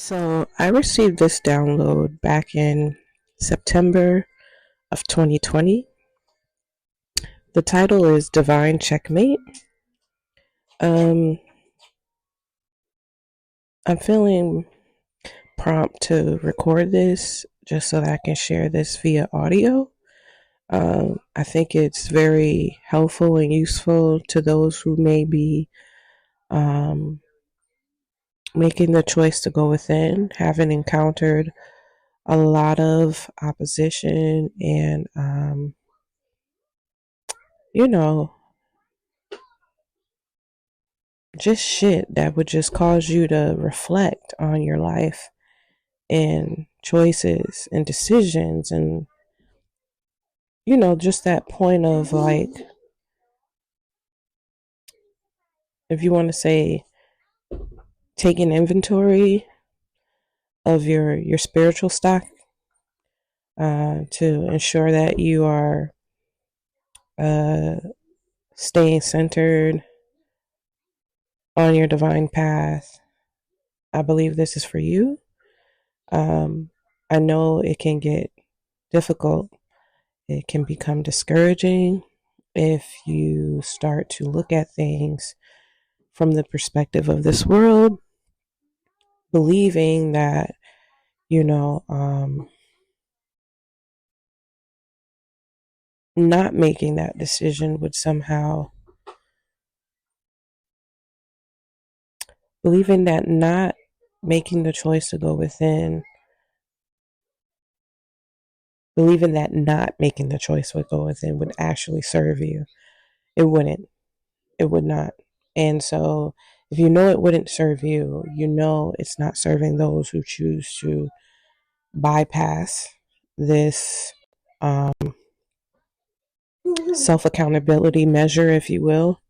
So I received this download back in September of 2020. The title is Divine Checkmate. I'm feeling prompt to record this just so that I can share this via audio. I think it's very helpful and useful to those who may be making the choice to go within, having encountered a lot of opposition and, just shit that would just cause you to reflect on your life and choices and decisions and, just that point of like, if you want to say, taking inventory of your spiritual stock to ensure that you are staying centered on your divine path. I believe this is for you. I know it can get difficult. It can become discouraging if you start to look at things from the perspective of this world, believing that, not making that decision would somehow, believing that not making the choice to go within, believing that not making the choice to go within would actually serve you. It wouldn't. It would not. And so if you know it wouldn't serve you, you know it's not serving those who choose to bypass this self-accountability measure, if you will.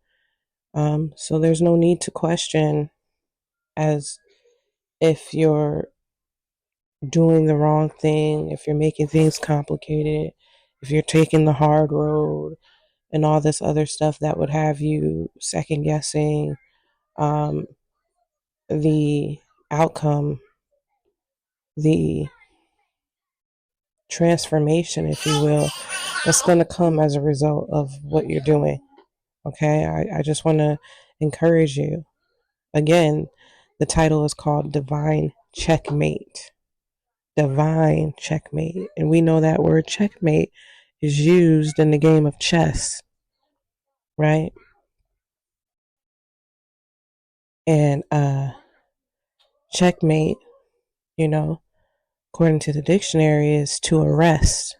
So there's no need to question as if you're doing the wrong thing, if you're making things complicated, if you're taking the hard road, and all this other stuff that would have you second guessing the outcome, the transformation, if you will, that's going to come as a result of what you're doing. Okay, I just want to encourage you. Again, the title is called Divine Checkmate. Divine Checkmate. And we know that word checkmate is used in the game of chess, right? And checkmate, according to the dictionary, is to arrest,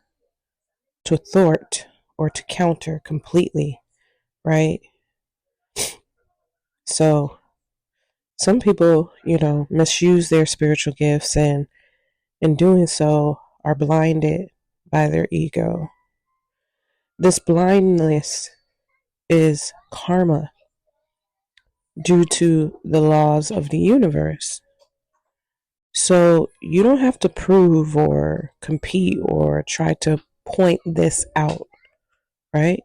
to thwart, or to counter completely, right? So some people, misuse their spiritual gifts, and in doing so are blinded by their ego. This blindness is karma due to the laws of the universe. So you don't have to prove or compete or try to point this out, right?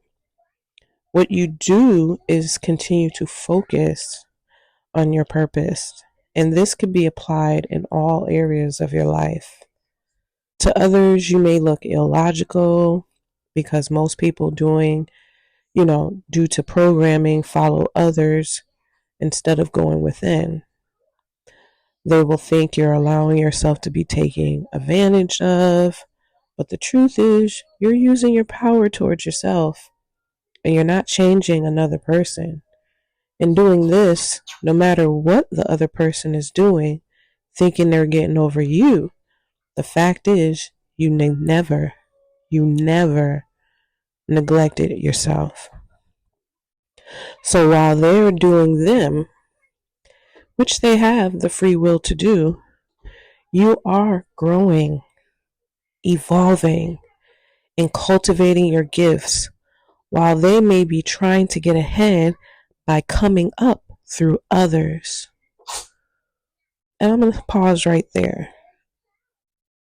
What you do is continue to focus on your purpose. And this could be applied in all areas of your life. To others, you may look illogical because most people doing, due to programming, follow others instead of going within. They will think you're allowing yourself to be taken advantage of. But the truth is, you're using your power towards yourself and you're not changing another person. In doing this, no matter what the other person is doing, thinking they're getting over you, the fact is you never neglected yourself. So while they're doing them, which they have the free will to do, you are growing, evolving, and cultivating your gifts while they may be trying to get ahead by coming up through others. And I'm going to pause right there.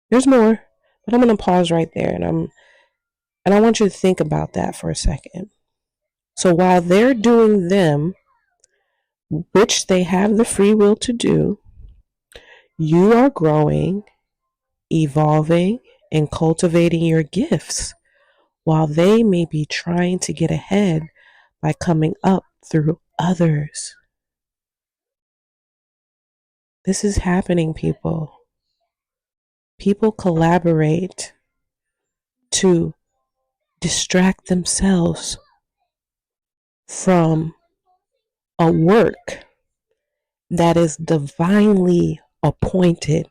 There's more, but I'm going to pause right there, and I want you to think about that for a second. So while they're doing them, which they have the free will to do, You are growing, evolving, and cultivating your gifts while they may be trying to get ahead by coming up through others. This is happening, people. People collaborate to distract themselves from a work that is divinely appointed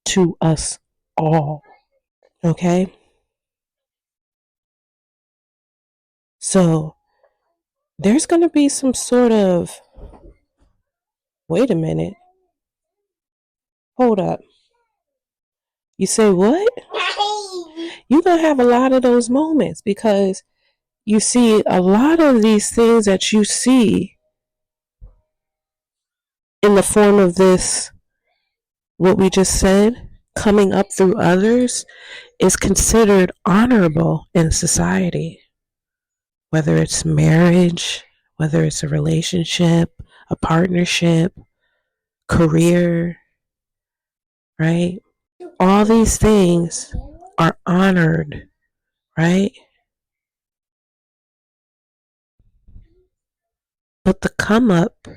to us all. Okay? So there's going to be some sort of, wait a minute, hold up. You say what? You're going to have a lot of those moments because you see a lot of these things that you see in the form of this, what we just said, coming up through others is considered honorable in society, whether it's marriage, whether it's a relationship, a partnership, career, right? All these things are honored, right? But the come up,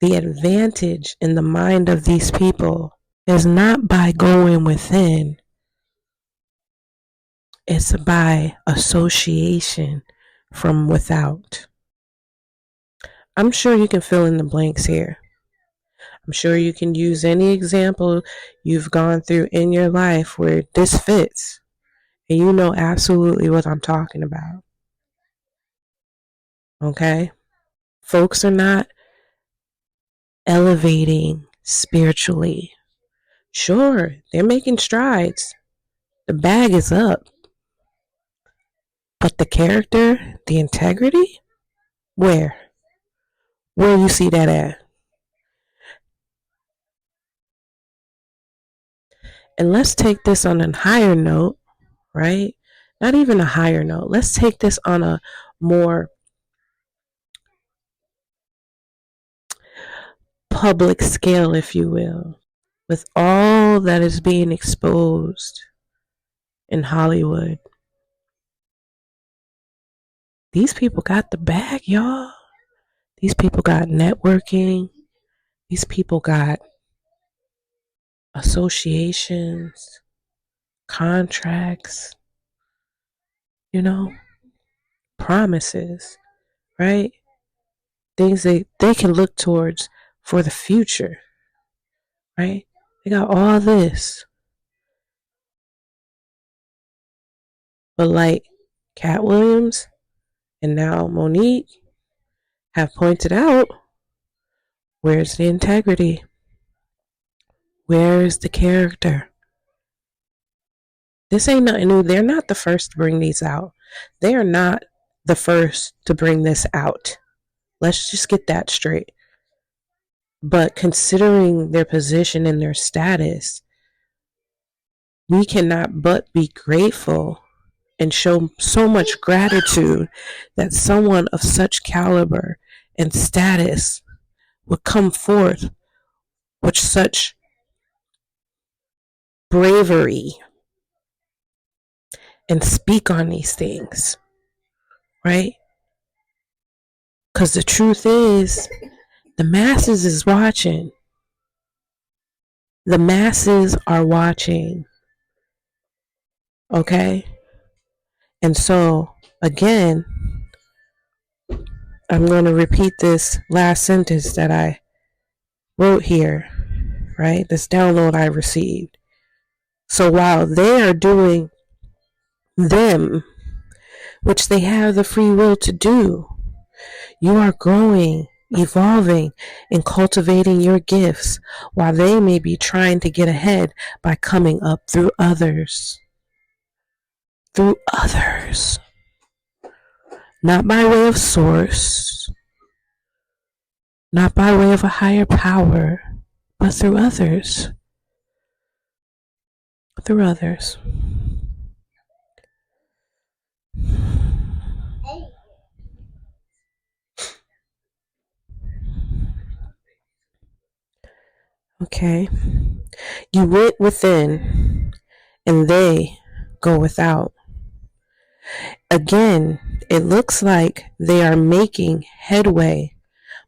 the advantage in the mind of these people is not by going within, it's by association from without. I'm sure you can fill in the blanks here. I'm sure you can use any example you've gone through in your life where this fits, and you know absolutely what I'm talking about. Okay? Folks are not elevating spiritually. Sure, they're making strides. The bag is up. But the character, the integrity, where? Where you see that at? And let's take this on a higher note, right? Not even a higher note. Let's take this on a more public scale, if you will, with all that is being exposed in Hollywood. These people got the bag, y'all. These people got networking. These people got associations, contracts, you know, promises, right? Things they can look towards for the future, right? They got all this. But like Cat Williams and now Monique have pointed out, where's the integrity? Where is the character? This ain't nothing new. They're not the first to bring these out. They are not the first to bring this out. Let's just get that straight. But considering their position and their status, we cannot but be grateful and show so much gratitude that someone of such caliber and status would come forth with such bravery and speak on these things, right? Because the truth is, the masses is watching. The masses are watching, okay? And so, again, I'm going to repeat this last sentence that I wrote here, right? This download I received. So while they are doing them, which they have the free will to do, you are growing, evolving, and cultivating your gifts while they may be trying to get ahead by coming up through others. Through others. Not by way of source, not by way of a higher power, but through others. Through others. Okay. You went within and they go without. Again, it looks like they are making headway,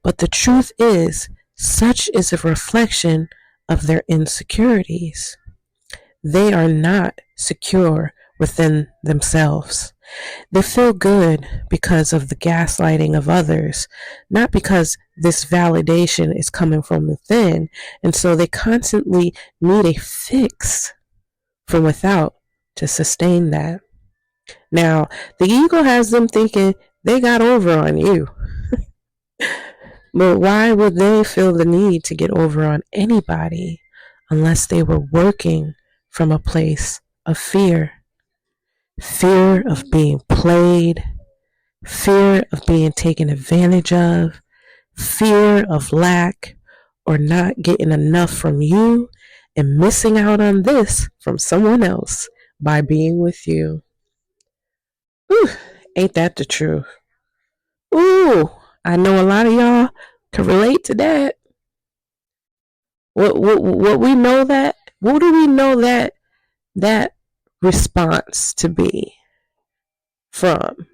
but the truth is, such is a reflection of their insecurities. They are not secure within themselves. They feel good because of the gaslighting of others, not because this validation is coming from within. And so they constantly need a fix from without to sustain that. Now, the ego has them thinking they got over on you. But why would they feel the need to get over on anybody unless they were working from a place of fear? Fear of being played, fear of being taken advantage of, fear of lack or not getting enough from you and missing out on this from someone else by being with you. Whew, ain't that the truth? Ooh, I know a lot of y'all can relate to that. What we know that? What do we know that response to be from?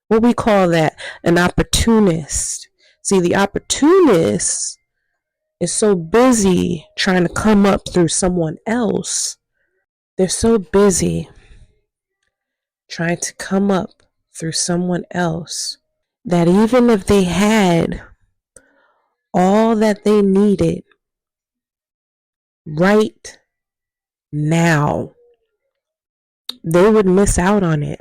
What we call that? An opportunist. See, the opportunist is so busy trying to come up through someone else. They're so busy trying to come up through someone else that even if they had all that they needed right now, they would miss out on it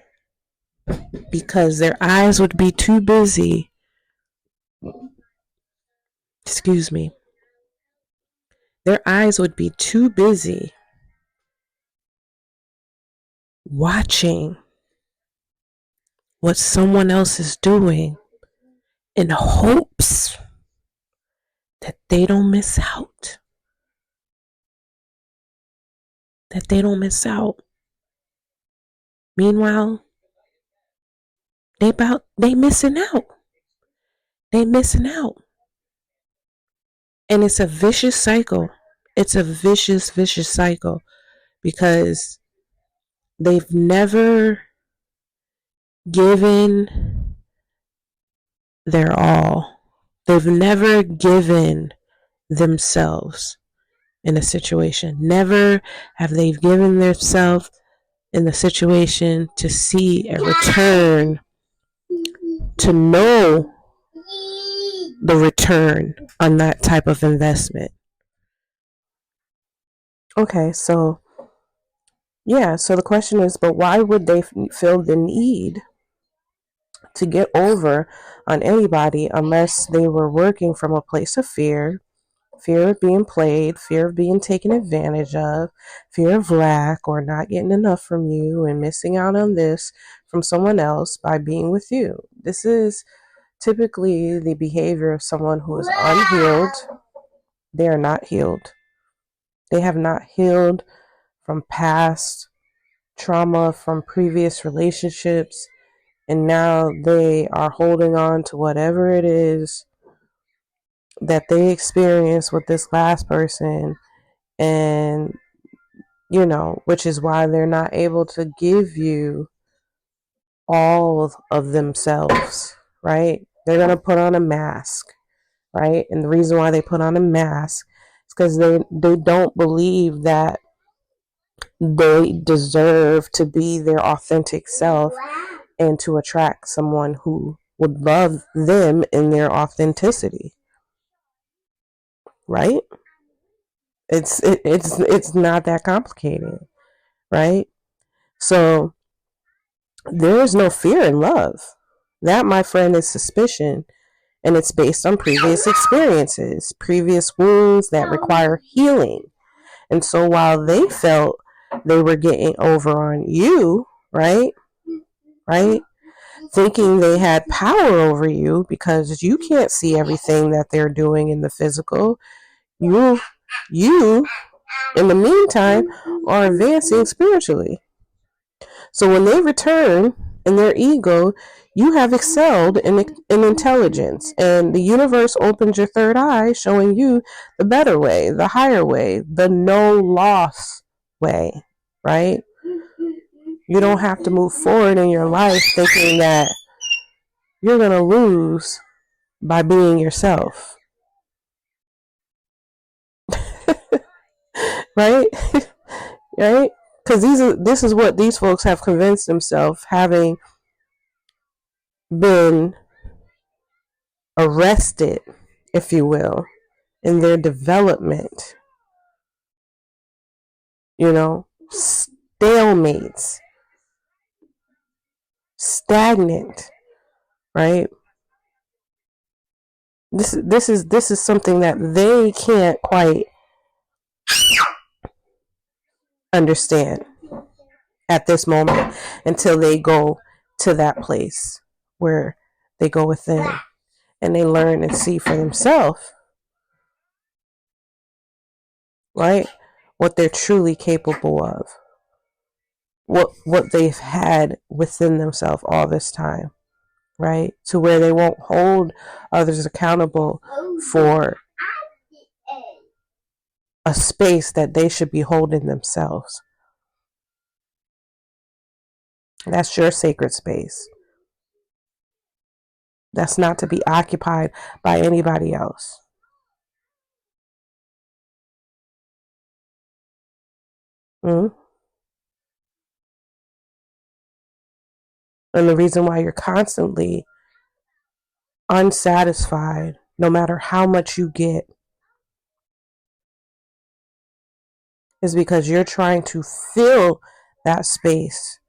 because their eyes would be too busy. Excuse me. Their eyes would be too busy watching what someone else is doing in hopes that they don't miss out. That they don't miss out. Meanwhile, they missing out. They missing out. And it's a vicious cycle. It's a vicious cycle because they've never given their all. They've never given themselves in a situation. Never have they given themselves in the situation to see a return, to know the return on that type of investment. Okay, so the question is, but why would they feel the need to get over on anybody unless they were working from a place of fear of being played, fear of being taken advantage of, fear of lack or not getting enough from you and missing out on this from someone else by being with you? This is typically the behavior of someone who is unhealed. They are not healed. They have not healed from past trauma, from previous relationships, and now they are holding on to whatever it is that they experienced with this last person, and which is why they're not able to give you all of themselves, right? They're going to put on a mask, right? And the reason why they put on a mask is because they don't believe that they deserve to be their authentic self and to attract someone who would love them in their authenticity, right? It's not that complicated, right? So there is no fear in love. That, my friend, is suspicion, and it's based on previous experiences, previous wounds that require healing. And so while they felt they were getting over on you, right? Thinking they had power over you because you can't see everything that they're doing in the physical. You, in the meantime, are advancing spiritually. So when they return In their ego, you have excelled in intelligence, and the universe opens your third eye, showing you the better way, the higher way, the no loss way, right? You don't have to move forward in your life thinking that you're going to lose by being yourself, right? Right? Because this is what these folks have convinced themselves, having been arrested, if you will, in their development. You know, stalemates, stagnant, right? This is something that they can't quite understand at this moment until they go to that place where they go within and they learn and see for themselves, right? What they're truly capable of. What they've had within themselves all this time, right? To where they won't hold others accountable for a space that they should be holding themselves. That's your sacred space. That's not to be occupied by anybody else. Mm-hmm. And the reason why you're constantly unsatisfied, no matter how much you get, is because you're trying to fill that space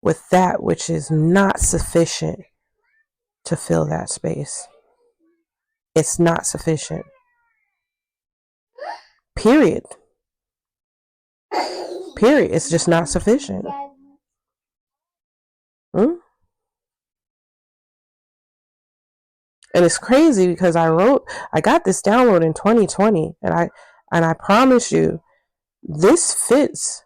with that which is not sufficient to fill that space. It's not sufficient. Period. Period. It's just not sufficient. Hmm? And it's crazy because I got this download in 2020, and I promise you, this fits.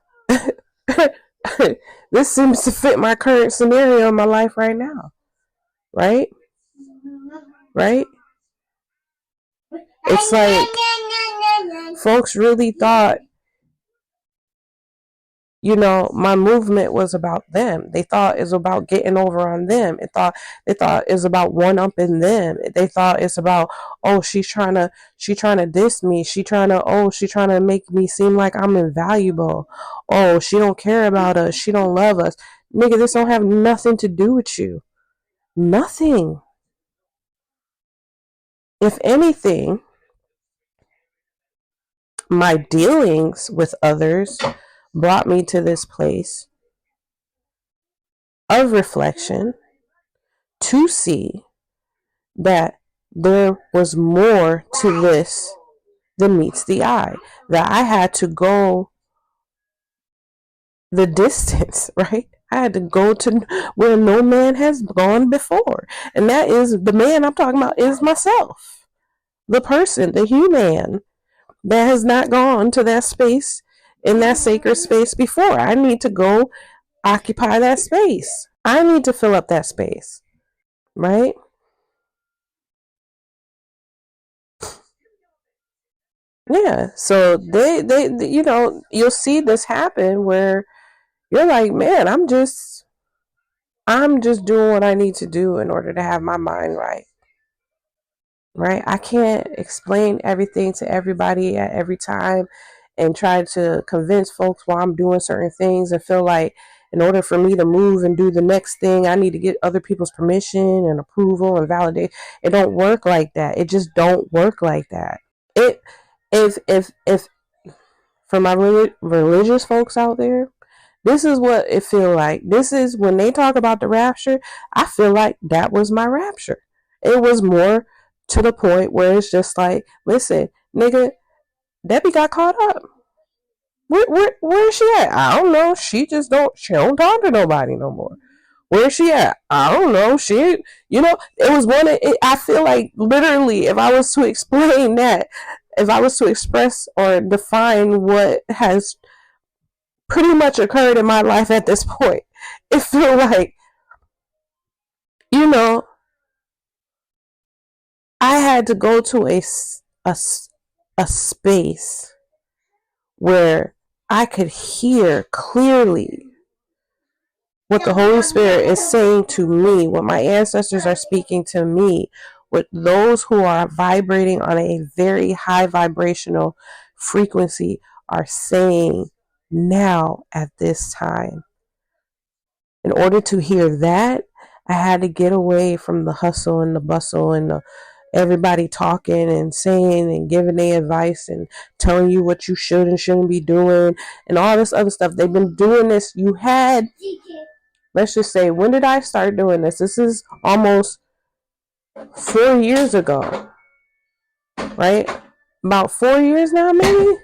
This seems to fit my current scenario in my life right now. Right? Right? It's like folks really thought, you know, my movement was about them. They thought it was about getting over on them. They thought it was about one-upping them. They thought it's about, oh, she's trying to diss me. She's trying to make me seem like I'm invaluable. Oh, she don't care about us. She don't love us. Nigga, this don't have nothing to do with you. Nothing. If anything, my dealings with others brought me to this place of reflection to see that there was more to this than meets the eye. That I had to go the distance, right? I had to go to where no man has gone before. And that is, the man I'm talking about is myself. The person, the human that has not gone to that space, in that sacred space before. I need to go occupy that space. I need to fill up that space, right? Yeah. So they you know, you'll see this happen where you're like, man, I'm just doing what I need to do in order to have my mind right. Right? I can't explain everything to everybody at every time and try to convince folks why I'm doing certain things and feel like in order for me to move and do the next thing, I need to get other people's permission and approval and validate. It don't work like that. It just don't work like that. It if for my religious folks out there, this is what it feel like. This is when they talk about the rapture, I feel like that was my rapture. It was more to the point where it's just like, listen, nigga, Debbie got caught up. Where is she at? I don't know. She don't talk to nobody no more. Where is she at? I don't know. You know, it was I feel like literally, if I was to explain that, if I was to express or define what has pretty much occurred in my life at this point, it feel like, you know, I had to go to a space where I could hear clearly what the Holy Spirit is saying to me, what my ancestors are speaking to me, what those who are vibrating on a very high vibrational frequency are saying now at this time. In order to hear that, I had to get away from the hustle and the bustle and everybody talking and saying and giving their advice and telling you what you should and shouldn't be doing and all this other stuff. They've been doing this. You had, let's just say, when did I start doing this? This is almost 4 years ago, right? About 4 years now, maybe?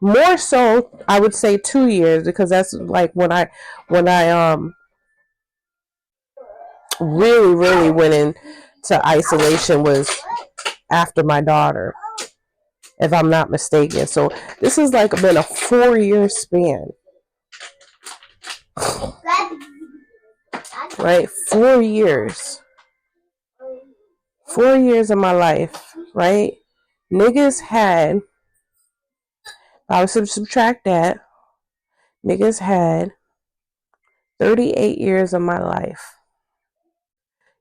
More so, I would say 2 years, because that's like when I really went into isolation was after my daughter, if I'm not mistaken. So this has like been a 4-year span, right? 4 years. 4 years of my life, right? Niggas had, I would subtract that, niggas had 38 years of my life.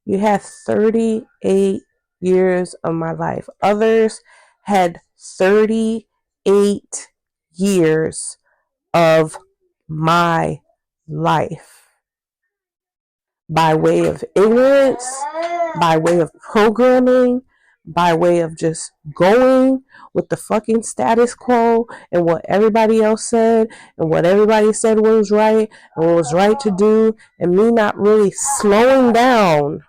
You had 38 years of my life. Others had 38 years of my life. By way of ignorance, by way of programming, by way of just going with the fucking status quo and what everybody else said and what everybody said was right and what was right to do, and me not really slowing down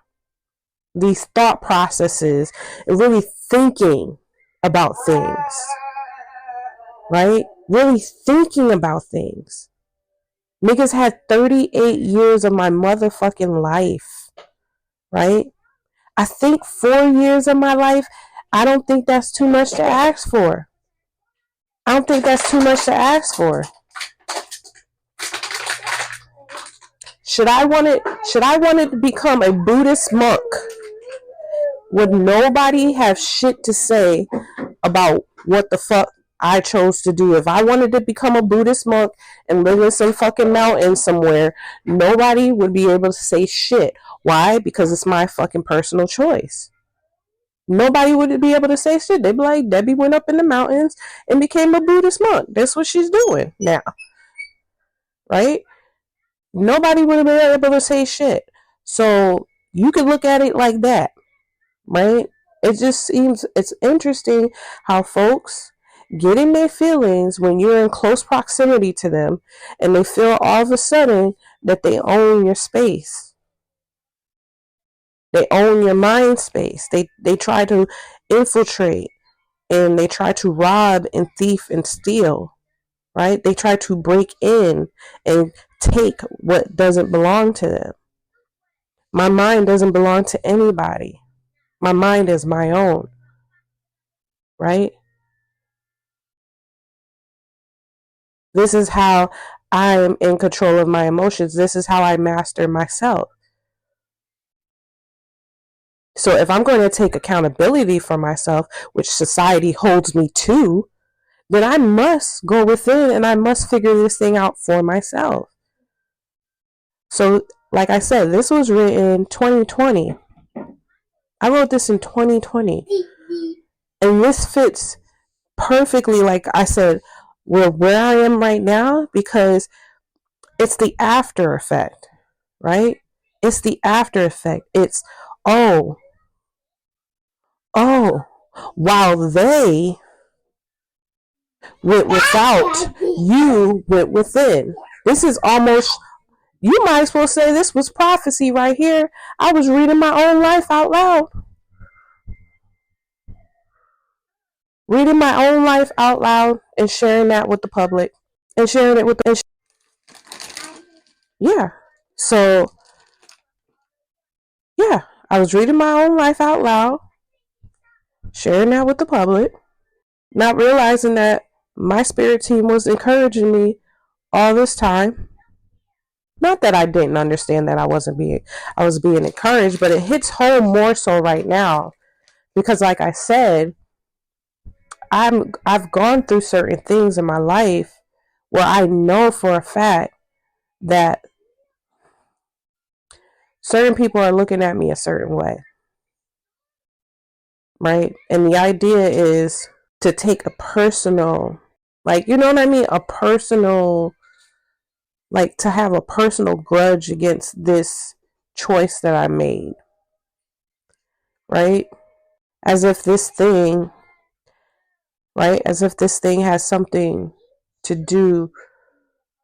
these thought processes and really thinking about things, right? Really thinking about things. Niggas had 38 years of my motherfucking life, right? I think 4 years of my life, I don't think that's too much to ask for. I don't think that's too much to ask for. Should I wanted to become a Buddhist monk, would nobody have shit to say about what the fuck I chose to do? If I wanted to become a Buddhist monk and live in some fucking mountain somewhere, nobody would be able to say shit. Why? Because it's my fucking personal choice. Nobody would be able to say shit. They'd be like, Debbie went up in the mountains and became a Buddhist monk. That's what she's doing now. Right? Nobody would be able to say shit. So you could look at it like that. Right? It just seems, it's interesting how folks get in their feelings when you're in close proximity to them and they feel all of a sudden that they own your space. They own your mind space. They try to infiltrate and they try to rob and thief and steal, right? They try to break in and take what doesn't belong to them. My mind doesn't belong to anybody. My mind is my own, right? This is how I am in control of my emotions. This is how I master myself. So if I'm going to take accountability for myself, which society holds me to, then I must go within and I must figure this thing out for myself. So, like I said, this was written 2020. I wrote this in 2020. And this fits perfectly, like I said, where I am right now, because it's the after effect, right? It's the after effect. It's, oh, while they went without, you went within. This is almost, you might as well say this was prophecy right here. I was reading my own life out loud. Reading my own life out loud and sharing that with the public. And sharing it with the... Yeah. So, yeah. I was reading my own life out loud. Sharing that with the public. Not realizing that my spirit team was encouraging me all this time. Not that I didn't understand that I was being encouraged, but it hits home more so right now because, like I said, I've gone through certain things in my life where I know for a fact that certain people are looking at me a certain way, right? And the idea is to take a personal, like, you know what I mean? A personal, like, to have a personal grudge against this choice that I made, right? As if this thing, right? As if this thing has something to do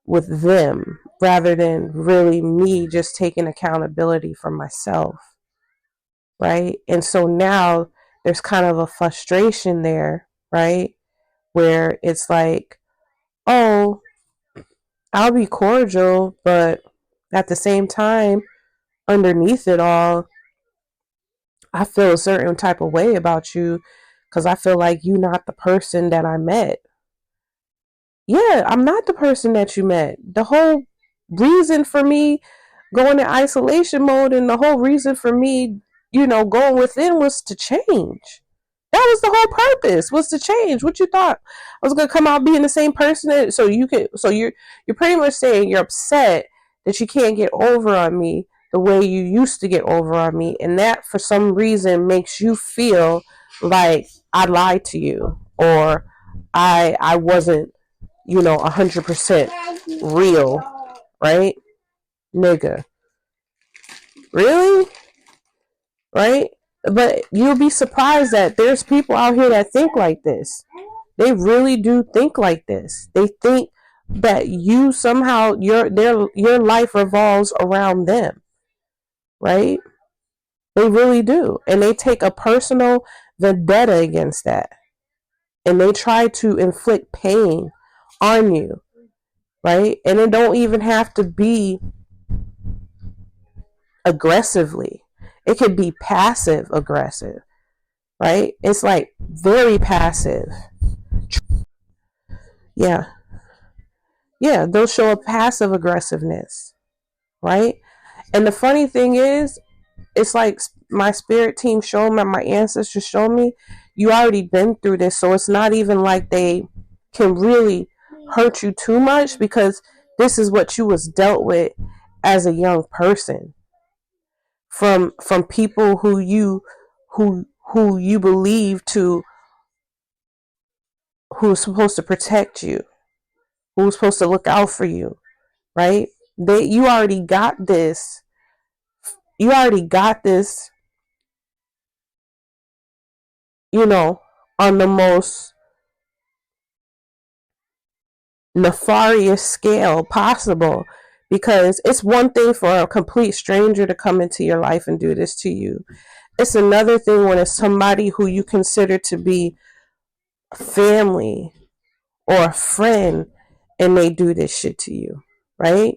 with them rather than really me just taking accountability for myself, right? And so now there's kind of a frustration there, right? Where it's like, oh, I'll be cordial, but at the same time, underneath it all, I feel a certain type of way about you because I feel like you're not the person that I met. Yeah, I'm not the person that you met. The whole reason for me going in isolation mode and the whole reason for me, going within was to change. That was the whole purpose, was to change. What you thought I was gonna come out being the same person? So you're pretty much saying you're upset that you can't get over on me the way you used to get over on me, and that for some reason makes you feel like I lied to you or I wasn't 100% real, right? Nigga. Really? Right? But you'll be surprised that there's people out here that think like this. They really do think like this. They think that you somehow your life revolves around them, right? They really do. And they take a personal vendetta against that. And they try to inflict pain on you, right? And it don't even have to be aggressively. It could be passive aggressive, right? It's like very passive. Yeah. Yeah, they'll show a passive aggressiveness, right? And the funny thing is, it's like my spirit team showed me, my ancestors showed me, you already been through this, so it's not even like they can really hurt you too much because this is what you was dealt with as a young person from people who you believe to who's supposed to protect you, who's supposed to look out for you, right? You already got this. You already got this, on the most nefarious scale possible. Because it's one thing for a complete stranger to come into your life and do this to you. It's another thing when it's somebody who you consider to be family or a friend and they do this shit to you, right?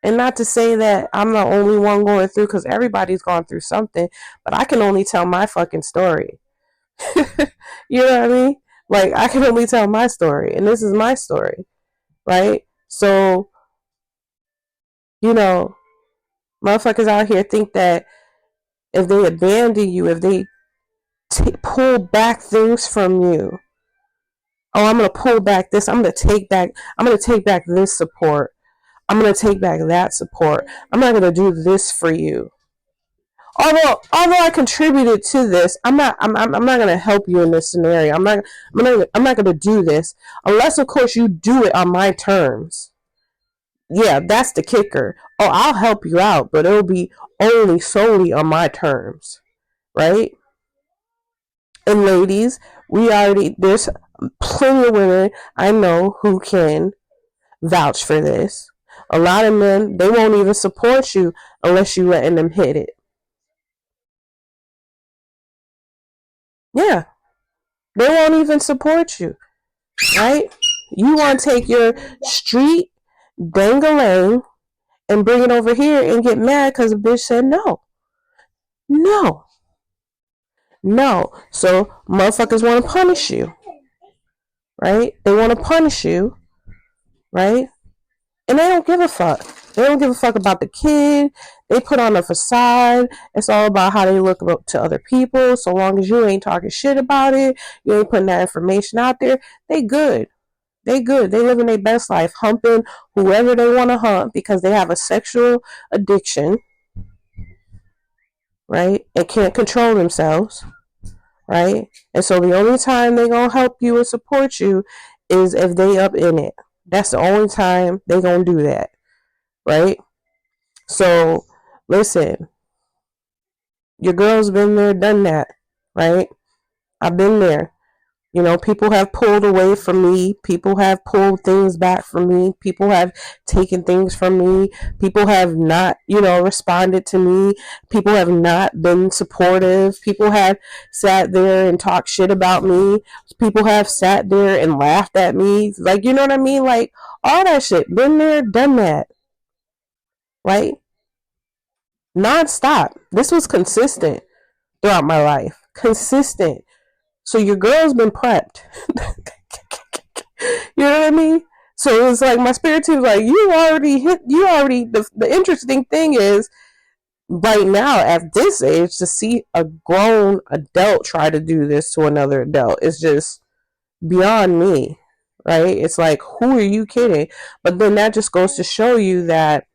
And not to say that I'm the only one going through, because everybody's gone through something, but I can only tell my fucking story. You know what I mean? Like, I can only tell my story, and this is my story, right? So, motherfuckers out here think that if they abandon you, if they pull back things from you, oh, I'm gonna pull back this, I'm gonna take back this support, I'm gonna take back that support, I'm not gonna do this for you. Although I contributed to this, I'm not going to help you in this scenario. I'm not going to do this unless, of course, you do it on my terms. Yeah, that's the kicker. Oh, I'll help you out, but it'll be only solely on my terms, right? And ladies, there's plenty of women I know who can vouch for this. A lot of men, they won't even support you unless you letting them hit it. Yeah. They won't even support you, right? You want to take your street dangling and bring it over here and get mad because a bitch said no. No. No. So motherfuckers want to punish you, right? They want to punish you, right? And they don't give a fuck. They don't give a fuck about the kid. They put on a facade. It's all about how they look to other people. So long as you ain't talking shit about it, you ain't putting that information out there, they good. They good. They living their best life, humping whoever they want to hump because they have a sexual addiction, right? And can't control themselves, right? And so the only time they gonna help you and support you is if they up in it. That's the only time they gonna do that, right? So listen, your girl's been there, done that, right? I've been there. You know, people have pulled away from me. People have pulled things back from me. People have taken things from me. People have not, responded to me. People have not been supportive. People have sat there and talked shit about me. People have sat there and laughed at me. Like, you know what I mean? Like, all that shit. Been there, done that. Right? Non-stop. This was consistent throughout my life. Consistent. So your girl's been prepped. You know what I mean? So it's like my spirit team's like, the interesting thing is right now at this age to see a grown adult try to do this to another adult is just beyond me, right? It's like, who are you kidding? But then that just goes to show you that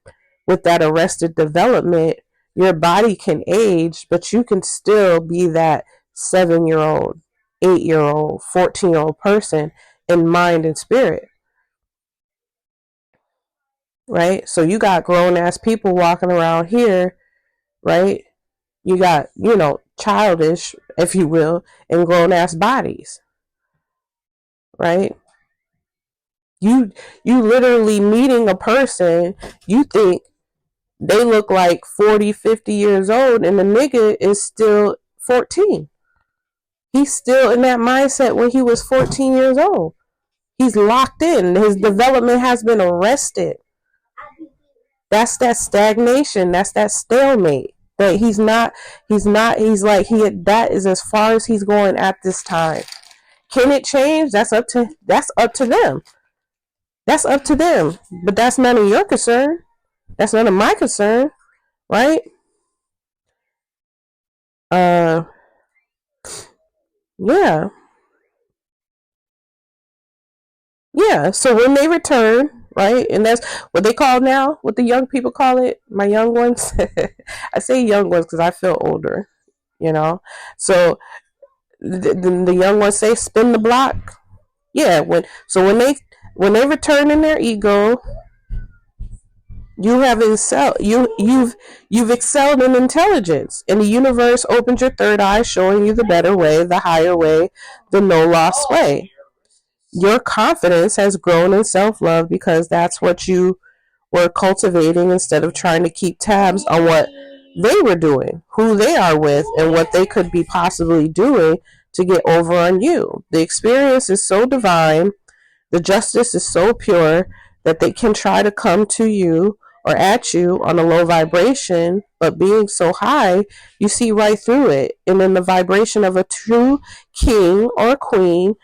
with that arrested development, your body can age, but you can still be that 7-year-old, 8-year-old, 14-year-old person in mind and spirit, right? So you got grown ass people walking around here, right? You got, childish, if you will, in grown ass bodies, right? You literally meeting a person, you think they look like 40, 50 years old, and the nigga is still 14. He's still in that mindset when he was 14 years old. He's locked in. His development has been arrested. That's that stagnation. That's that stalemate. That he's that is as far as he's going at this time. Can it change? That's up to them. That's up to them. But that's none of your concern. That's none of my concern, right? Yeah. Yeah. So when they return, right? And that's what they call now, what the young people call it. My young ones. I say young ones because I feel older, So the young ones say spin the block. Yeah. When they return in their ego, you have you've excelled in intelligence, and the universe opens your third eye, showing you the better way, the higher way, the no loss way. Your confidence has grown in self-love because that's what you were cultivating instead of trying to keep tabs on what they were doing, who they are with, and what they could be possibly doing to get over on you. The experience is so divine, the justice is so pure that they can try to come to you or at you on a low vibration, but being so high, you see right through it. And in the vibration of a true king or queen,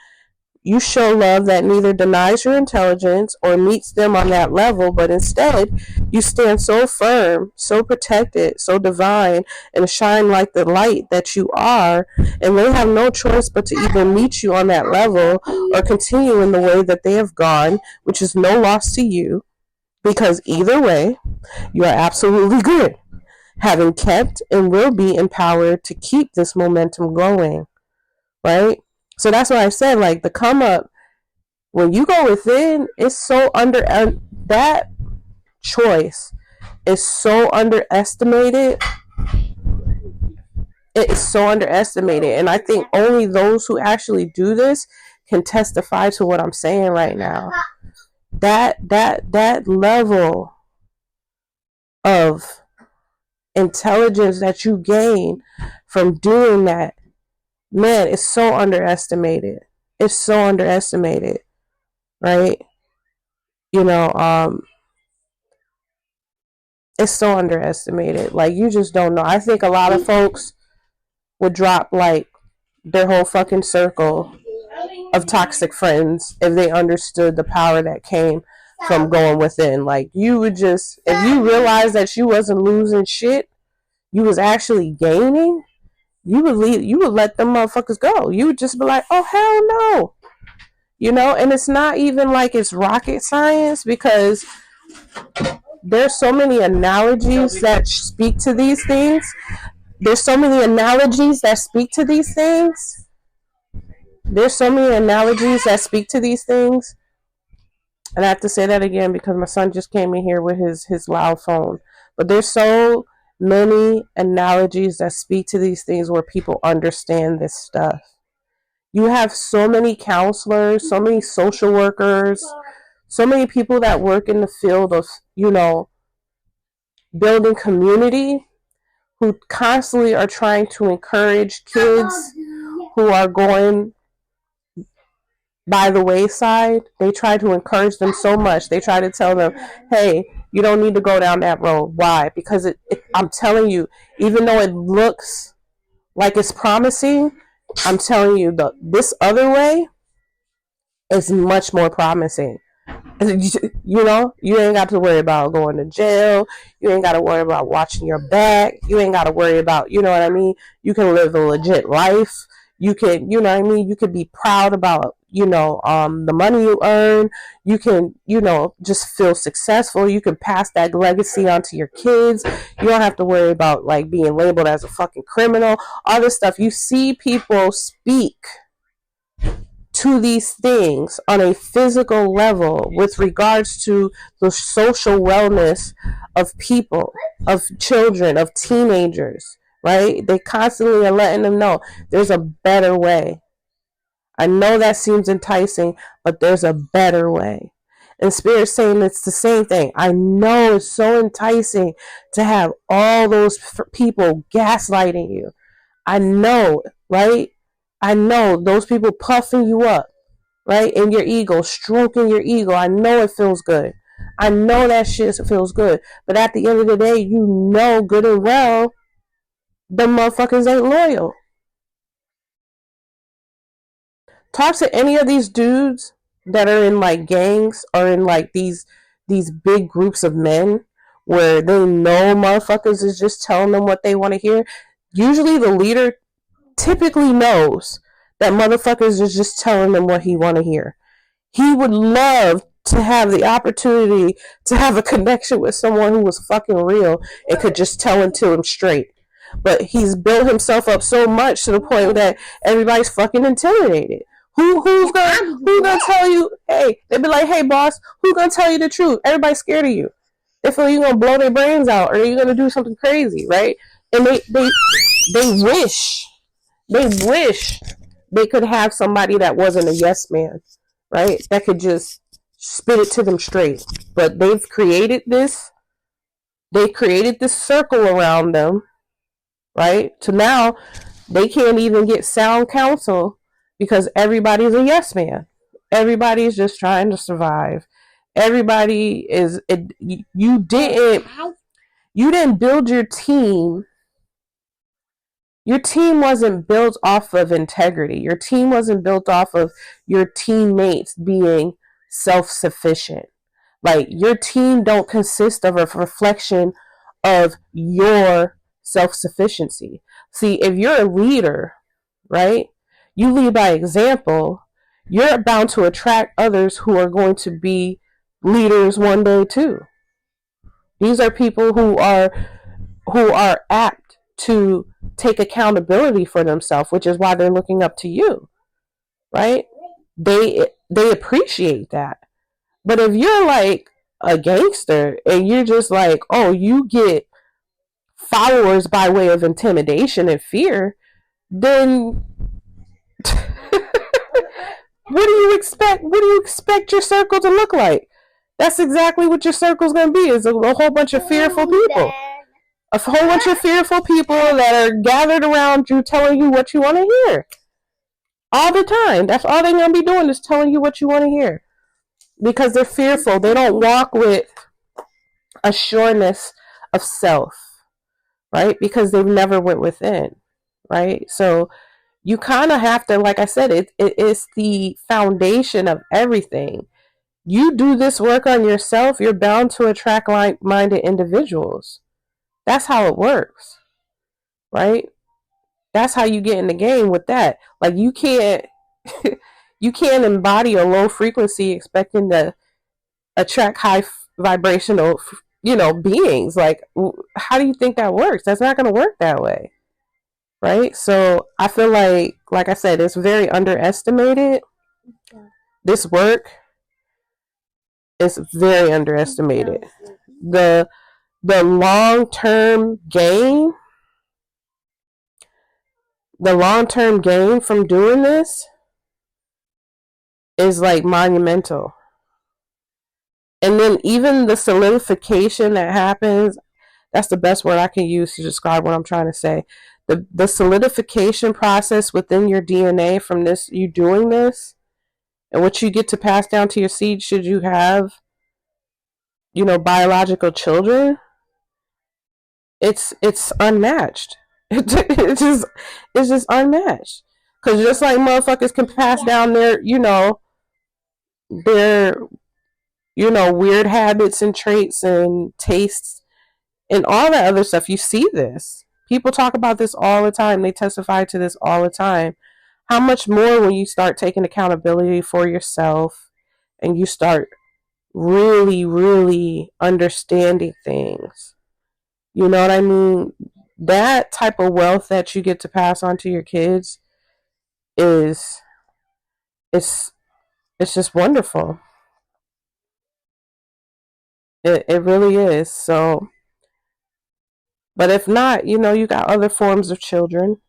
you show love that neither denies your intelligence or meets them on that level, but instead you stand so firm, so protected, so divine, and shine like the light that you are, and they have no choice but to either meet you on that level or continue in the way that they have gone, which is no loss to you, because either way, you are absolutely good, having kept and will be empowered to keep this momentum going, right? So that's why I said, like, the come up, when you go within, it's so that choice is so underestimated. It is so underestimated. And I think only those who actually do this can testify to what I'm saying right now. That level of intelligence that you gain from doing that, man, it's so underestimated. It's so underestimated, right? It's so underestimated. Like, you just don't know. I think a lot of folks would drop, like, their whole fucking circle of toxic friends if they understood the power that came from going within. Like, you would just, if you realized that you wasn't losing shit, you was actually gaining, you would let them motherfuckers go. You would just be like, oh hell no. You know, and it's not even like it's rocket science, because there's so many analogies that speak to these things. There's so many analogies that speak to these things. There's so many analogies that speak to these things. And I have to say that again because my son just came in here with his loud phone. But there's so many analogies that speak to these things where people understand this stuff. You have so many counselors, so many social workers, so many people that work in the field of, you know, building community, who constantly are trying to encourage kids who are going by the wayside. They try to encourage them so much. They try to tell them, hey, you don't need to go down that road. Why? Because I'm telling you, even though it looks like it's promising, I'm telling you, this other way is much more promising. You know, you ain't got to worry about going to jail. You ain't got to worry about watching your back. You ain't got to worry about, you know what I mean? You can live a legit life. You can, you know what I mean? You could be proud about, you know, the money you earn. You can, you know, just feel successful. You can pass that legacy on to your kids. You don't have to worry about like being labeled as a fucking criminal. All this stuff. You see people speak to these things on a physical level with regards to the social wellness of people, of children, of teenagers, right? They constantly are letting them know there's a better way. I know that seems enticing, but there's a better way. And Spirit's saying it's the same thing. I know it's so enticing to have all those people gaslighting you. I know, right? I know those people puffing you up, right? In your ego, stroking your ego. I know it feels good. I know that shit feels good. But at the end of the day, you know good and well, the motherfuckers ain't loyal. Talk to any of these dudes that are in like gangs or in like these big groups of men where they know motherfuckers is just telling them what they want to hear. Usually the leader typically knows that motherfuckers is just telling them what he want to hear. He would love to have the opportunity to have a connection with someone who was fucking real and could just tell it to him straight. But he's built himself up so much to the point that everybody's fucking intimidated. Who's gonna tell you? Hey, they be like, hey boss, who's gonna tell you the truth? Everybody's scared of you. They feel you're gonna blow their brains out or you're gonna do something crazy, right? And they wish they could have somebody that wasn't a yes man, right? That could just spit it to them straight. But they've created this. They created this circle around them, right? So now they can't even get sound counsel because everybody's a yes man. Everybody's just trying to survive. Everybody is. You didn't build your team. Your team wasn't built off of integrity. Your team wasn't built off of your teammates being self-sufficient. Like, your team don't consist of a reflection of your self-sufficiency. See, if you're a leader, right, you lead by example, you're bound to attract others who are going to be leaders one day too. These are people who are apt to take accountability for themselves, which is why they're looking up to you, right? They appreciate that. But if you're like a gangster and you're just like, oh, you get followers by way of intimidation and fear, then what do you expect? What do you expect your circle to look like? That's exactly what your circle's going to be, is a whole bunch of fearful people. A whole bunch of fearful people that are gathered around you telling you what you want to hear. All the time. That's all they're going to be doing, is telling you what you want to hear. Because they're fearful. They don't walk with a sureness of self, right? Because they've never went within, right? So you kind of have to, like I said, it's the foundation of everything. you do this work on yourself, you're bound to attract like-minded individuals. That's how it works, right? That's how you get in the game with that. Like you can't you can't embody a low frequency expecting to attract high vibrational, beings. Like how do you think that works? That's not going to work that way, right? So I feel like I said, it's very underestimated. This work is very underestimated. The long-term gain, from doing this is like monumental. And then even the solidification that happens, that's the best word I can use to describe what I'm trying to say. The solidification process within your DNA from this, you doing this, and what you get to pass down to your seed should you have, biological children, it's unmatched. It's just unmatched. Because just like motherfuckers can pass down their weird habits and traits and tastes and all that other stuff. You see this. People talk about this all the time. They testify to this all the time. How much more when you start taking accountability for yourself and you start really, really understanding things. You know what I mean? That type of wealth that you get to pass on to your kids is it's just wonderful. It really is. So, but if not, you got other forms of children.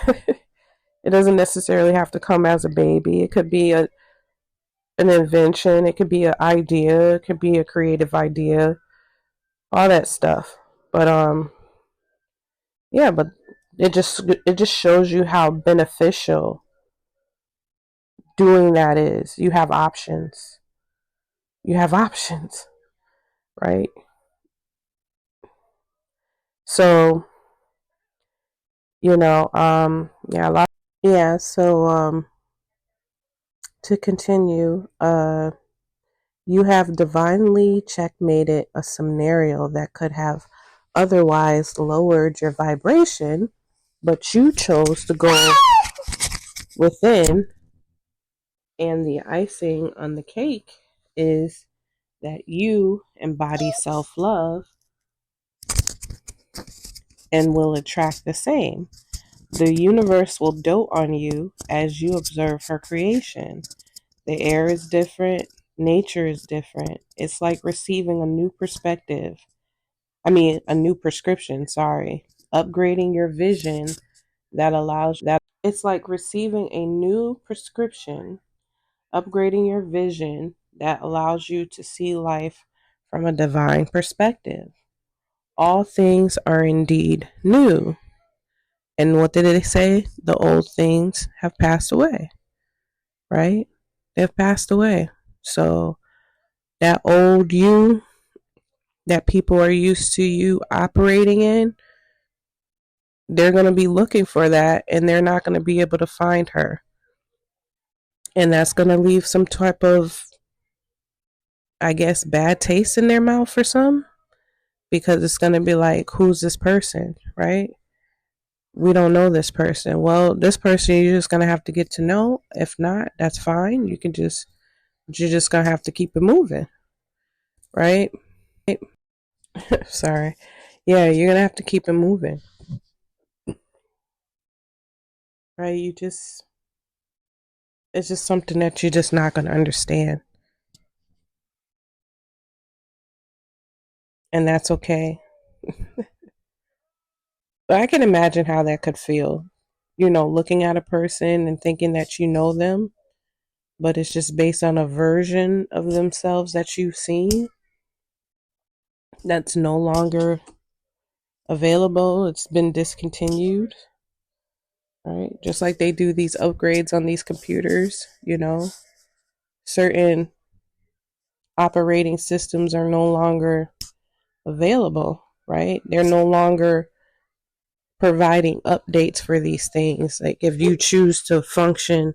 It doesn't necessarily have to come as a baby. It could be an invention. It could be an idea. It could be a creative idea. All that stuff. But yeah. But it just shows you how beneficial doing that is. You have options. Right? So yeah, a lot. Yeah. So to continue, you have divinely checkmated a scenario that could have otherwise lowered your vibration, but you chose to go within. And the icing on the cake is that you embody self-love and will attract the same. The universe will dote on you as you observe her creation. The air is different, nature is different. It's like receiving a new a new prescription, sorry. Upgrading your vision that allows that. It's like receiving a new prescription, upgrading your vision that allows you to see life from a divine perspective. All things are indeed new. And what did it say? The old things have passed away, right? They've passed away. So that old you that people are used to you operating in, they're going to be looking for that and they're not going to be able to find her. And that's going to leave some type of, I guess, bad taste in their mouth for some, because it's going to be like, who's this person, right? We don't know this person. Well, this person you're just going to have to get to know. If not, that's fine. You're just going to have to keep it moving, right? Sorry. Yeah, you're going to have to keep it moving. Right? It's just something that you're just not going to understand. And that's okay. But I can imagine how that could feel. Looking at a person and thinking that you know them, but it's just based on a version of themselves that you've seen that's no longer available. It's been discontinued. Right? Just like they do these upgrades on these computers, certain operating systems are no longer available, right? They're no longer providing updates for these things. Like if you choose to function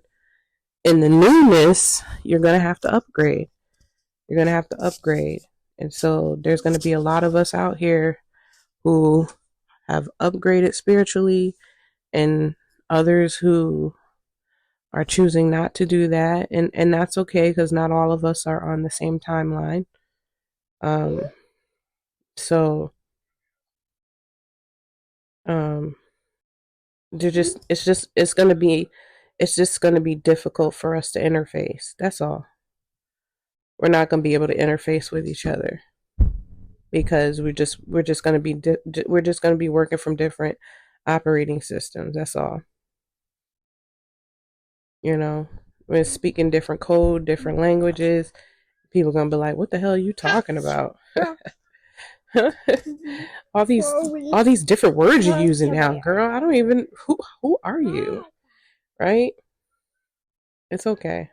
in the newness, you're going to have to upgrade. You're going to have to upgrade. And so there's going to be a lot of us out here who have upgraded spiritually and others who are choosing not to do that. And that's okay because not all of us are on the same timeline. So they're just it's just gonna be difficult for us to interface. That's all. We're not gonna be able to interface with each other because we're just gonna be we're just gonna be working from different operating systems. That's all. You know, we're speaking different code, different languages. People gonna be like, "What the hell are you talking about?" all these different words you're using now, girl. I don't even who are you, right? It's okay.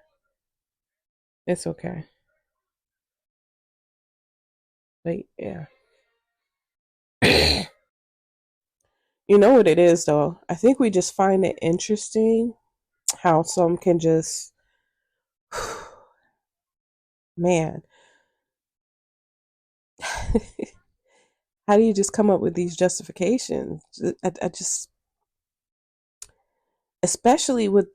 It's okay. But yeah. You know what it is though? I think we just find it interesting how some can just man. How do you just come up with these justifications? I just especially with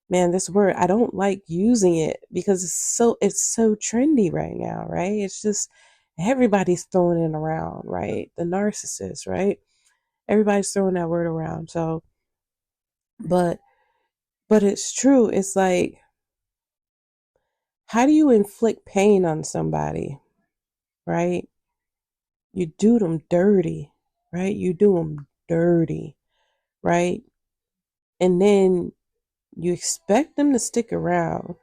man, this word, I don't like using it because it's so trendy right now, right? It's just everybody's throwing it around, right? The narcissist, right? Everybody's throwing that word around. So but it's true. It's like how do you inflict pain on somebody, right? You do them dirty, right? You do them dirty, right? And then you expect them to stick around,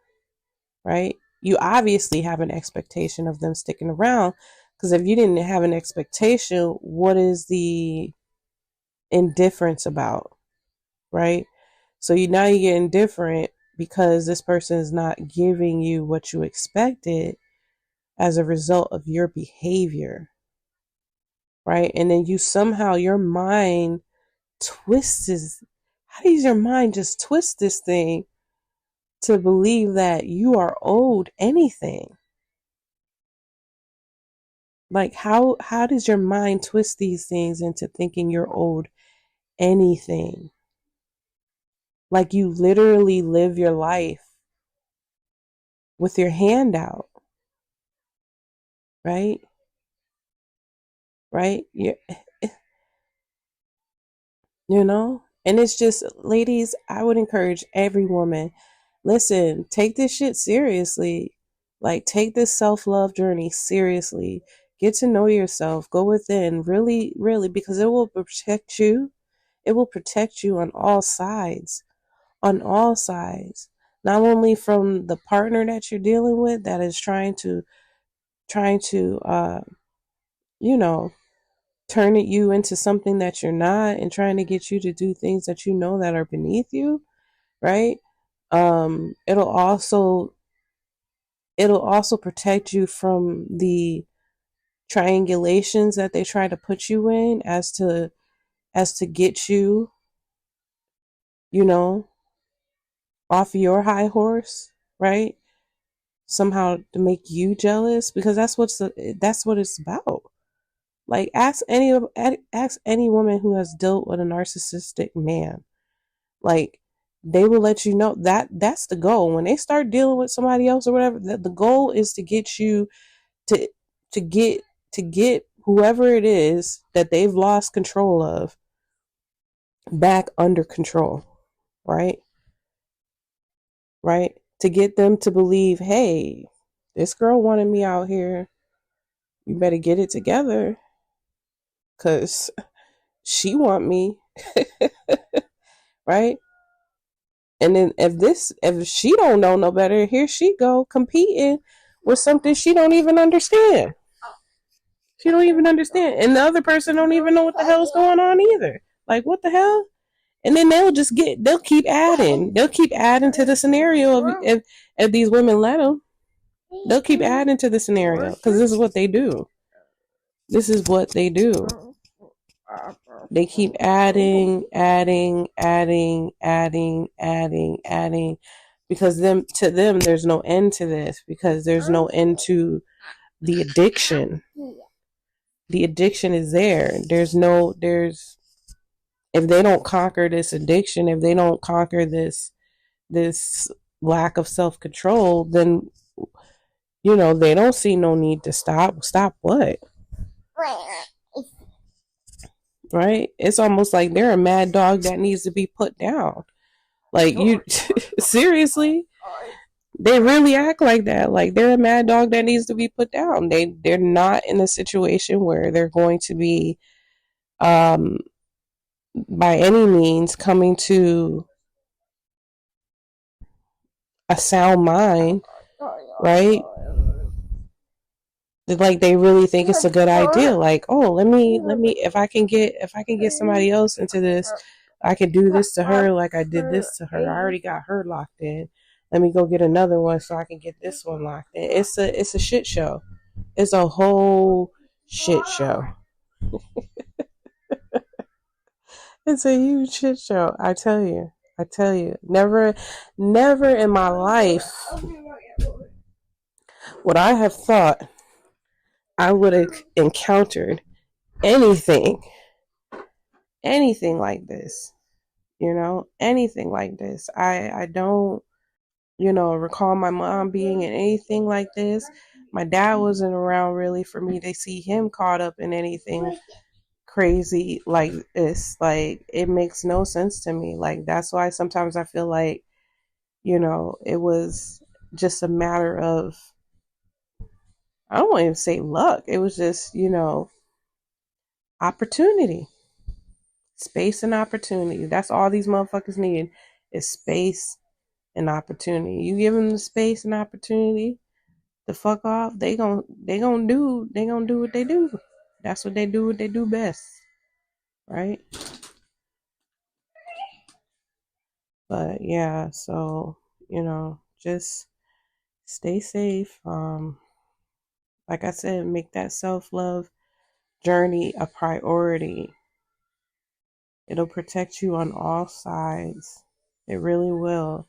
right? You obviously have an expectation of them sticking around because if you didn't have an expectation, what is the indifference about, right? So now you get indifferent because this person is not giving you what you expected as a result of your behavior, right? And then you somehow, your mind twists, how does your mind just twist this thing to believe that you are owed anything? Like how does your mind twist these things into thinking you're owed anything? Like you literally live your life with your hand out, right? Right? You know? And it's just, ladies, I would encourage every woman, listen, take this shit seriously. Like, take this self love journey seriously. Get to know yourself. Go within, really, really, because it will protect you. It will protect you on all sides. On all sides. Not only from the partner that you're dealing with that is trying to you know, turn you into something that you're not and trying to get you to do things that you know that are beneath you, right? It'll also protect you from the triangulations that they try to put you in as to get you, you know, off your high horse, right? Somehow to make you jealous because that's what it's about. Like ask any woman who has dealt with a narcissistic man. Like they will let you know that that's the goal. When they start dealing with somebody else or whatever, that the goal is to get you to to get to get whoever it is that they've lost control of back under control, right? Right? To get them to believe, hey, this girl wanted me out here. You better get it together cuz she want me, right? And then if she don't know no better, here she go competing with something she don't even understand. She don't even understand, and the other person don't even know what the hell's going on either. Like what the hell? And then they'll keep adding to the scenario of if these women let them. They'll keep adding to the scenario because this is what they do. This is what they do. They keep adding because to them there's no end to this, because there's no end to the addiction. The addiction is there. There's if they don't conquer this addiction, if they don't conquer this lack of self-control, then they don't see no need to stop what, right? It's almost like they're a mad dog that needs to be put down. Like, you seriously, they really act like that. Like they're a mad dog that needs to be put down. They're not in a situation where they're going to be by any means coming to a sound mind, right? Like they really think it's a good idea. Like, oh, let me if I can get somebody else into this, I can do this to her like I did this to her. I already got her locked in. Let me go get another one so I can get this one locked in. It's a shit show. It's a whole shit show. It's a huge shit show. I tell you. Never in my life would I have thought I would have encountered anything like this. Anything like this. I don't, recall my mom being in anything like this. My dad wasn't around really for me to see him caught up in anything crazy like this. Like, it makes no sense to me. Like, that's why sometimes I feel like, it was just a matter of, I don't want to even say luck. It was just, opportunity. Space and opportunity. That's all these motherfuckers need is space and opportunity. You give them the space and opportunity to fuck off, they gon' do what they do. That's what they do best, right? But yeah, so just stay safe. Like I said, make that self-love journey a priority. It'll protect you on all sides. It really will.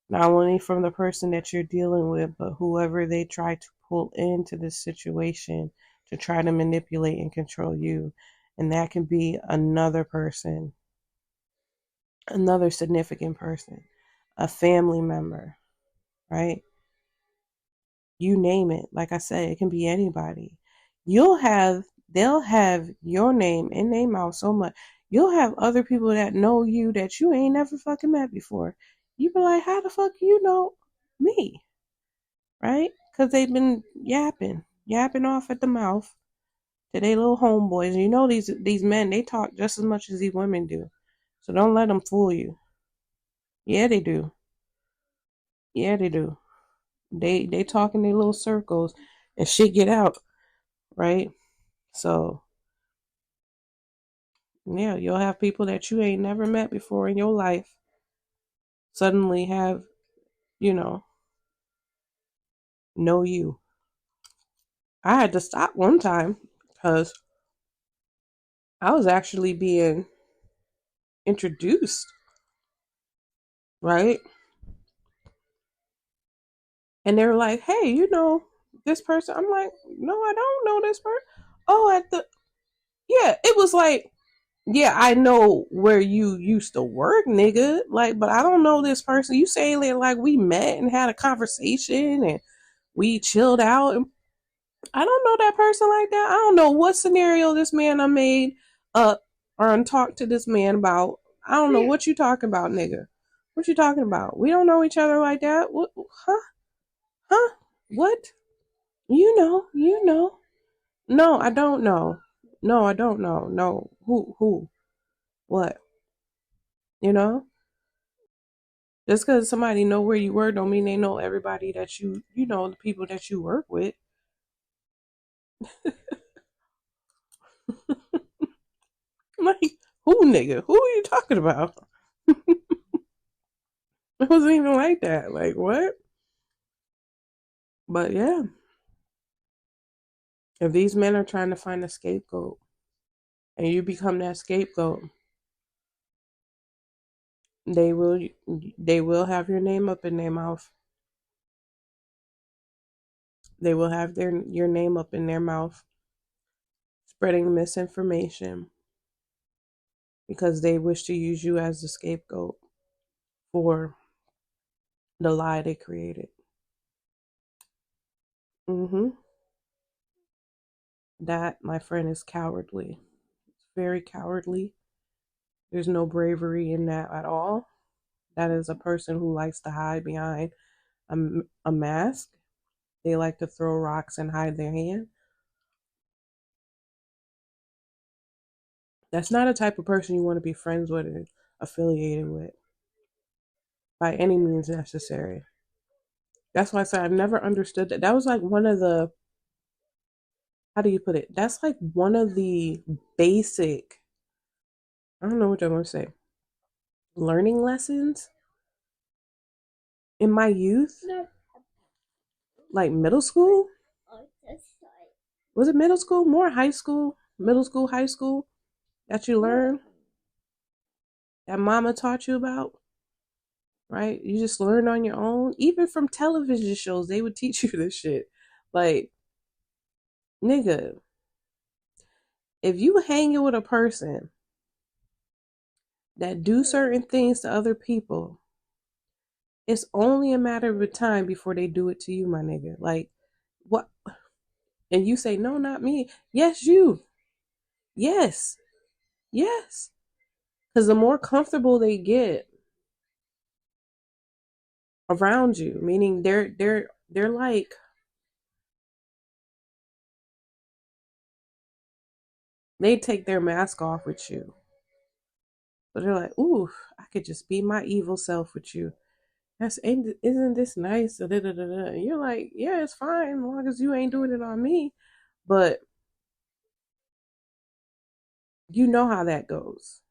Not only from the person that you're dealing with, but whoever they try to pull into this situation to try to manipulate and control you. And that can be another person, another significant person, a family member, right? You name it. Like I said, it can be anybody. They'll have your name in their mouth so much. You'll have other people that know you that you ain't never fucking met before. You be like, how the fuck you know me? Right? Because they've been yapping off at the mouth to their little homeboys. These men, they talk just as much as these women do. So don't let them fool you. Yeah, they do. Yeah, they do. They talk in their little circles and shit get out, right? So yeah, you'll have people that you ain't never met before in your life suddenly have, know you. I had to stop one time because I was actually being introduced, right? And they were like, hey, this person. I'm like, no, I don't know this person. Oh, yeah, it was like, yeah, I know where you used to work, nigga. Like, but I don't know this person. You saying like we met and had a conversation and we chilled out. And I don't know that person like that. I don't know what scenario this man I made up or talked to this man about. I don't know what you talking about, nigga. What you talking about? We don't know each other like that. What? Huh? Huh? What? You know. No, I don't know. No, I don't know. No. Who? What? You know? Just because somebody know where you were don't mean they know everybody that the people that you work with. Like, who, nigga? Who are you talking about? It wasn't even like that. Like, what? But yeah, if these men are trying to find a scapegoat and you become that scapegoat, They will have your name up in their mouth. They will have your name up in their mouth, spreading misinformation because they wish to use you as the scapegoat for the lie they created. That, my friend, is cowardly. It's very cowardly. There's no bravery in that at all. That is a person who likes to hide behind a mask. They like to throw rocks and hide their hand. That's not a type of person you want to be friends with and affiliated with by any means necessary. That's why I said I've never understood that. That was like one of the, how do you put it? That's like one of the basic, I don't know what I want to say, learning lessons in my youth. Like middle school? Was it middle school? More high school? Middle school, high school? That you learn? That mama taught you about? Right? You just learn on your own. Even from television shows, they would teach you this shit. Like, nigga, if you hanging with a person that do certain things to other people, it's only a matter of time before they do it to you, my nigga. Like, what? And you say, no, not me. Yes, you. Yes. Yes. Because the more comfortable they get around you, meaning they're like, they take their mask off with you. But they're like, ooh, I could just be my evil self with you. Isn't this nice? Da, da, da, da. And you're like, yeah, it's fine as long as you ain't doing it on me. But you know how that goes.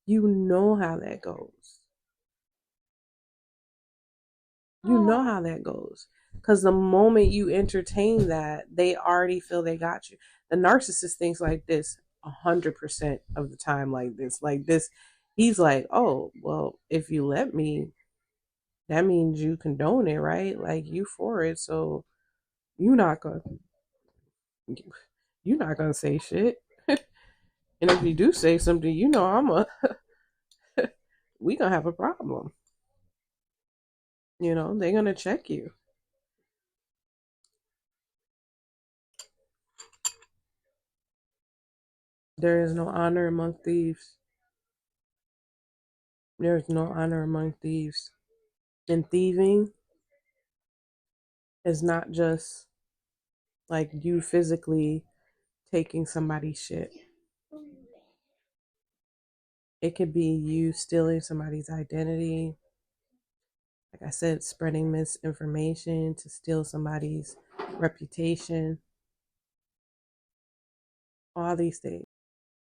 You know how that goes. You know how that goes. Because the moment you entertain that, they already feel they got you. The narcissist thinks like this 100% of the time, like this. Like this, he's like, oh, well, if you let me, that means you condone it, right? Like you for it. So you're not gonna you're not gonna say shit. And if you do say something, you know we gonna have a problem. You know, they're gonna check you. There is no honor among thieves. There is no honor among thieves. And thieving is not just like you physically taking somebody's shit. It could be you stealing somebody's identity. Like I said, spreading misinformation to steal somebody's reputation. All these things.